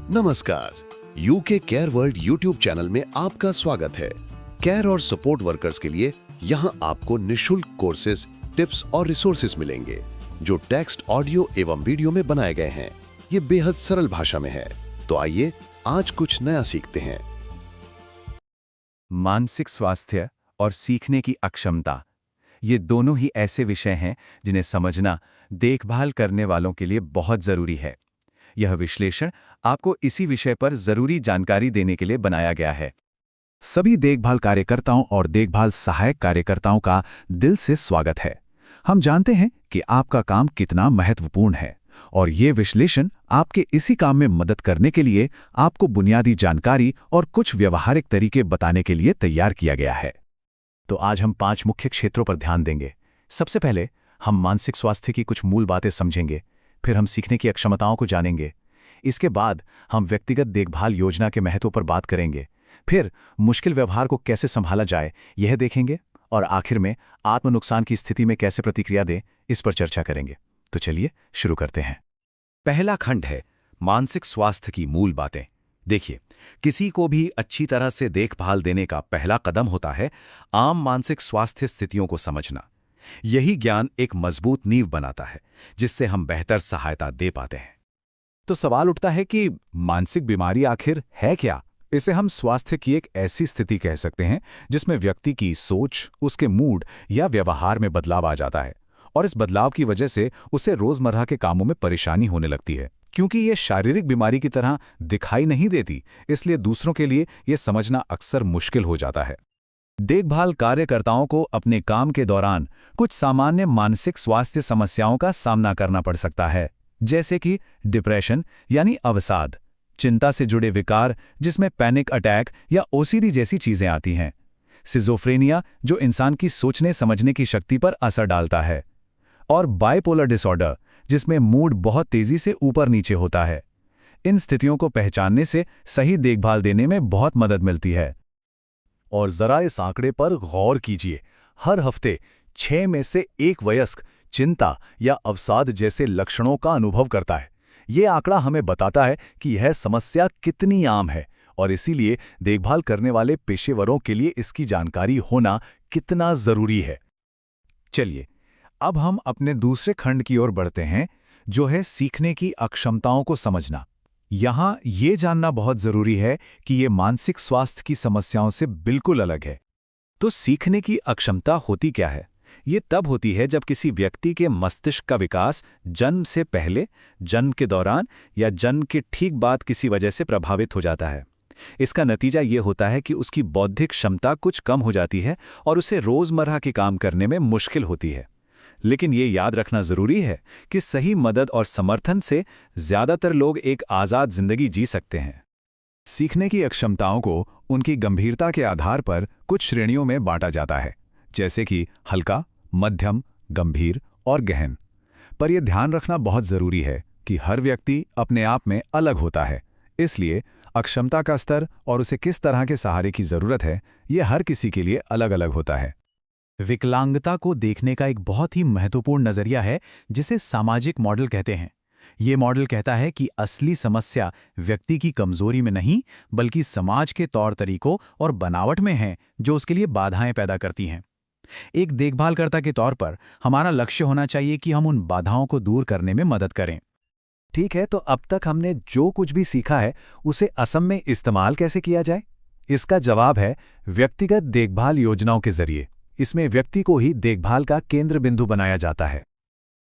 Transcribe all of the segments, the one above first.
नमस्कार, UK care world YouTube channel में आपका स्वागत है। केयर और सपोर्ट वर्कर्स के लिए यहाँ आपको निशुल्क कोर्सेज, टिप्स और रिसोर्सेज मिलेंगे जो टेक्स्ट, ऑडियो एवं वीडियो में बनाए गए हैं। ये बेहद सरल भाषा में है, तो आइए आज कुछ नया सीखते हैं। मानसिक स्वास्थ्य और सीखने की अक्षमता, ये दोनों ही ऐसे विषय हैं जिन्हें समझना देखभाल करने वालों के लिए बहुत जरूरी है। यह विश्लेषण आपको इसी विषय पर जरूरी जानकारी देने के लिए बनाया गया है। सभी देखभाल कार्यकर्ताओं और देखभाल सहायक कार्यकर्ताओं का दिल से स्वागत है। हम जानते हैं कि आपका काम कितना महत्वपूर्ण है और ये विश्लेषण आपके इसी काम में मदद करने के लिए आपको बुनियादी जानकारी और कुछ व्यवहारिक तरीके बताने के लिए तैयार किया गया है। तो आज हम 5 मुख्य क्षेत्रों पर ध्यान देंगे। सबसे पहले हम मानसिक स्वास्थ्य की कुछ मूल बातें समझेंगे, फिर हम सीखने की अक्षमताओं को जानेंगे। इसके बाद हम व्यक्तिगत देखभाल योजना के महत्व पर बात करेंगे, फिर मुश्किल व्यवहार को कैसे संभाला जाए यह देखेंगे, और आखिर में आत्म नुकसान की स्थिति में कैसे प्रतिक्रिया दें इस पर चर्चा करेंगे। तो चलिए शुरू करते हैं। पहला खंड है मानसिक स्वास्थ्य की मूल बातें। देखिए, किसी को भी अच्छी तरह से देखभाल देने का पहला कदम होता है आम मानसिक स्वास्थ्य स्थितियों को समझना। यही ज्ञान एक मजबूत नींव बनाता है जिससे हम बेहतर सहायता दे पाते हैं। तो सवाल उठता है कि मानसिक बीमारी आखिर है क्या? इसे हम स्वास्थ्य की एक ऐसी स्थिति कह सकते हैं जिसमें व्यक्ति की सोच, उसके मूड या व्यवहार में बदलाव आ जाता है, और इस बदलाव की वजह से उसे रोजमर्रा के कामों में परेशानी होने लगती है। क्योंकि ये शारीरिक बीमारी की तरह दिखाई नहीं देती, इसलिए दूसरों के लिए ये समझना अक्सर मुश्किल हो जाता है। देखभाल कार्यकर्ताओं को अपने काम के दौरान कुछ सामान्य मानसिक स्वास्थ्य समस्याओं का सामना करना पड़ सकता है, जैसे कि डिप्रेशन यानी अवसाद, चिंता से जुड़े विकार जिसमें पैनिक अटैक या ओसीडी जैसी चीजें आती हैं, सिजोफ्रेनिया जो इंसान की सोचने समझने की शक्ति पर असर डालता है, और बाइपोलर डिसऑर्डर जिसमें मूड बहुत तेजी से ऊपर नीचे होता है। इन स्थितियों को पहचानने से सही देखभाल देने में बहुत मदद मिलती है। और जरा इस आंकड़े पर गौर कीजिए, हर हफ्ते 6 में से 1 वयस्क चिंता या अवसाद जैसे लक्षणों का अनुभव करता है। ये आंकड़ा हमें बताता है कि यह समस्या कितनी आम है और इसीलिए देखभाल करने वाले पेशेवरों के लिए इसकी जानकारी होना कितना जरूरी है। चलिए, अब हम अपने दूसरे खंड की ओर बढ़ते हैं, जो है सीखने की अक्षमताओं को समझना। यहाँ ये जानना बहुत जरूरी है कि ये मानसिक स्वास्थ्य की समस्याओं से बिल्कुल अलग है। तो सीखने की अक्षमता होती क्या है? ये तब होती है जब किसी व्यक्ति के मस्तिष्क का विकास जन्म से पहले, जन्म के दौरान या जन्म के ठीक बाद किसी वजह से प्रभावित हो जाता है। इसका नतीजा ये होता है कि उसकी बौद्धिक क्षमता कुछ कम हो जाती है और उसे रोजमर्रा के काम करने में मुश्किल होती है। लेकिन ये याद रखना जरूरी है कि सही मदद और समर्थन से ज्यादातर लोग एक आज़ाद जिंदगी जी सकते हैं। सीखने की अक्षमताओं को उनकी गंभीरता के आधार पर कुछ श्रेणियों में बांटा जाता है, जैसे कि हल्का, मध्यम, गंभीर और गहन। पर यह ध्यान रखना बहुत जरूरी है कि हर व्यक्ति अपने आप में अलग होता है, इसलिए अक्षमता का स्तर और उसे किस तरह के सहारे की जरूरत है, यह हर किसी के लिए अलग अलग होता है। विकलांगता को देखने का एक बहुत ही महत्वपूर्ण नजरिया है जिसे सामाजिक मॉडल कहते हैं। ये मॉडल कहता है कि असली समस्या व्यक्ति की कमजोरी में नहीं, बल्कि समाज के तौर तरीकों और बनावट में है जो उसके लिए बाधाएं पैदा करती हैं। एक देखभालकर्ता के तौर पर हमारा लक्ष्य होना चाहिए कि हम उन बाधाओं को दूर करने में मदद करें। ठीक है, तो अब तक हमने जो कुछ भी सीखा है उसे असम में इस्तेमाल कैसे किया जाए? इसका जवाब है व्यक्तिगत देखभाल योजनाओं के जरिए। इसमें व्यक्ति को ही देखभाल का केंद्र बिंदु बनाया जाता है।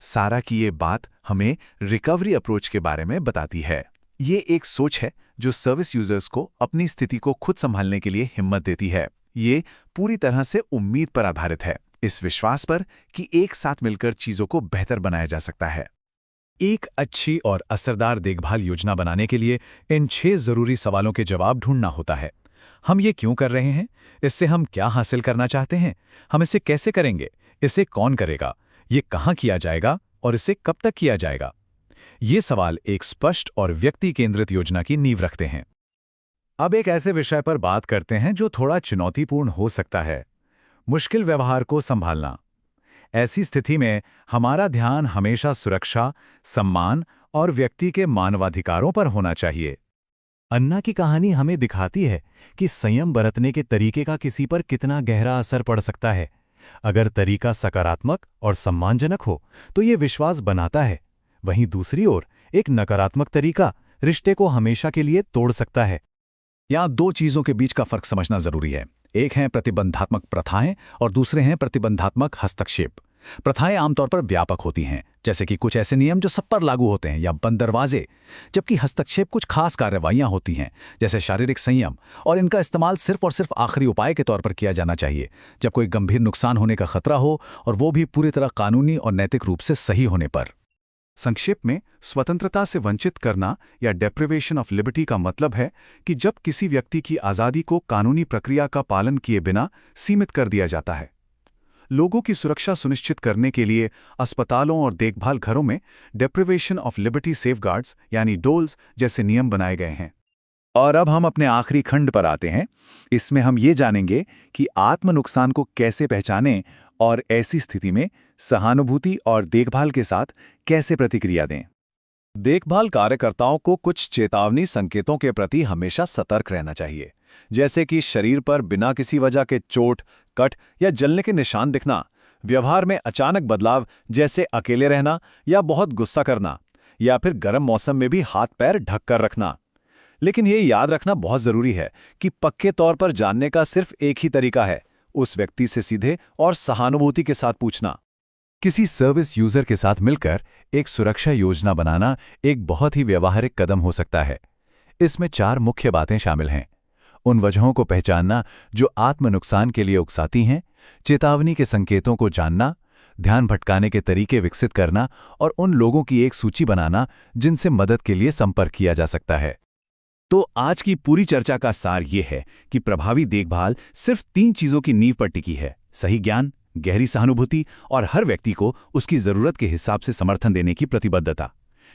सारा की ये बात हमें रिकवरी अप्रोच के बारे में बताती है। ये एक सोच है जो सर्विस यूजर्स को अपनी स्थिति को खुद संभालने के लिए हिम्मत देती है। ये पूरी तरह से उम्मीद पर आधारित है, इस विश्वास पर कि एक साथ मिलकर चीजों को बेहतर बनाया जा सकता है। एक अच्छी और असरदार देखभाल योजना बनाने के लिए इन 6 जरूरी सवालों के जवाब ढूंढना होता है। हम ये क्यों कर रहे हैं? इससे हम क्या हासिल करना चाहते हैं? हम इसे कैसे करेंगे? इसे कौन करेगा? ये कहाँ किया जाएगा और इसे कब तक किया जाएगा? ये सवाल एक स्पष्ट और व्यक्ति केंद्रित योजना की नींव रखते हैं। अब एक ऐसे विषय पर बात करते हैं जो थोड़ा चुनौतीपूर्ण हो सकता है, मुश्किल व्यवहार को संभालना। ऐसी स्थिति में हमारा ध्यान हमेशा सुरक्षा, सम्मान और व्यक्ति के मानवाधिकारों पर होना चाहिए। अन्ना की कहानी हमें दिखाती है कि संयम बरतने के तरीके का किसी पर कितना गहरा असर पड़ सकता है। अगर तरीका सकारात्मक और सम्मानजनक हो तो ये विश्वास बनाता है। वहीं दूसरी ओर एक नकारात्मक तरीका रिश्ते को हमेशा के लिए तोड़ सकता है। यहाँ दो चीजों के बीच का फर्क समझना जरूरी है। एक है प्रतिबंधात्मक प्रथाएं और दूसरे हैं प्रतिबंधात्मक हस्तक्षेप। प्रथाएं आमतौर पर व्यापक होती हैं, जैसे कि कुछ ऐसे नियम जो सब पर लागू होते हैं या बंद दरवाजे, जबकि हस्तक्षेप कुछ खास कार्रवाइयां होती हैं, जैसे शारीरिक संयम, और इनका इस्तेमाल सिर्फ और सिर्फ आखिरी उपाय के तौर पर किया जाना चाहिए, जब कोई गंभीर नुकसान होने का खतरा हो, और वो भी पूरी तरह कानूनी और नैतिक रूप से सही होने पर। संक्षेप में, स्वतंत्रता से वंचित करना या डेप्रिवेशन ऑफ लिबर्टी का मतलब है कि जब किसी व्यक्ति की आज़ादी को कानूनी प्रक्रिया का पालन किए बिना सीमित कर दिया जाता है। लोगों की सुरक्षा सुनिश्चित करने के लिए अस्पतालों और देखभाल घरों में डेप्रिवेशन ऑफ लिबर्टी सेफगार्ड्स यानी डोल्स जैसे नियम बनाए गए हैं। और अब हम अपने आखिरी खंड पर आते हैं। इसमें हम ये जानेंगे कि आत्म नुकसान को कैसे पहचानें और ऐसी स्थिति में सहानुभूति और देखभाल के साथ कैसे प्रतिक्रिया दें। देखभाल कार्यकर्ताओं को कुछ चेतावनी संकेतों के प्रति हमेशा सतर्क रहना चाहिए, जैसे कि शरीर पर बिना किसी वजह के चोट, कट या जलने के निशान दिखना, व्यवहार में अचानक बदलाव जैसे अकेले रहना या बहुत गुस्सा करना, या फिर गर्म मौसम में भी हाथ पैर ढक कर रखना। लेकिन ये याद रखना बहुत जरूरी है कि पक्के तौर पर जानने का सिर्फ एक ही तरीका है, उस व्यक्ति से सीधे और सहानुभूति के साथ पूछना। किसी सर्विस यूजर के साथ मिलकर एक सुरक्षा योजना बनाना एक बहुत ही व्यवहारिक कदम हो सकता है। इसमें 4 मुख्य बातें शामिल हैं। उन वजहों को पहचानना जो आत्म नुकसान के लिए उकसाती हैं, चेतावनी के संकेतों को जानना, ध्यान भटकाने के तरीके विकसित करना और उन लोगों की एक सूची बनाना जिनसे मदद के लिए संपर्क किया जा सकता है। तो आज की पूरी चर्चा का सार ये है कि प्रभावी देखभाल सिर्फ 3 चीजों की नींव पर टिकी है: सही ज्ञान, गहरी सहानुभूति और हर व्यक्ति को उसकी जरूरत के हिसाब से समर्थन देने की प्रतिबद्धता।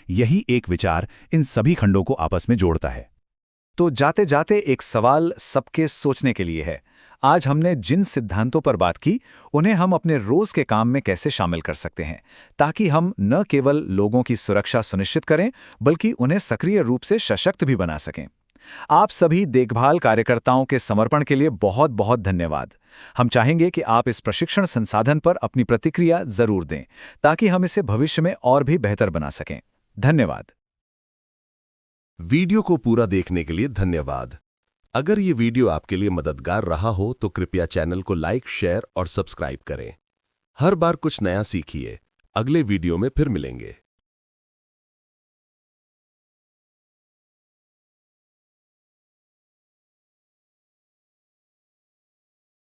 यही एक विचार इन सभी खंडों को आपस में जोड़ता है। तो जाते जाते एक सवाल सबके सोचने के लिए है। आज हमने जिन सिद्धांतों पर बात की, उन्हें हम अपने रोज के काम में कैसे शामिल कर सकते हैं, ताकि हम न केवल लोगों की सुरक्षा सुनिश्चित करें, बल्कि उन्हें सक्रिय रूप से सशक्त भी बना सकें। आप सभी देखभाल कार्यकर्ताओं के समर्पण के लिए बहुत बहुत धन्यवाद। हम चाहेंगे कि आप इस प्रशिक्षण संसाधन पर अपनी प्रतिक्रिया जरूर दें, ताकि हम इसे भविष्य में और भी बेहतर बना सकें। धन्यवाद। वीडियो को पूरा देखने के लिए धन्यवाद। अगर ये वीडियो आपके लिए मददगार रहा हो तो कृपया चैनल को लाइक, शेयर और सब्सक्राइब करें। हर बार कुछ नया सीखिए। अगले वीडियो में फिर मिलेंगे।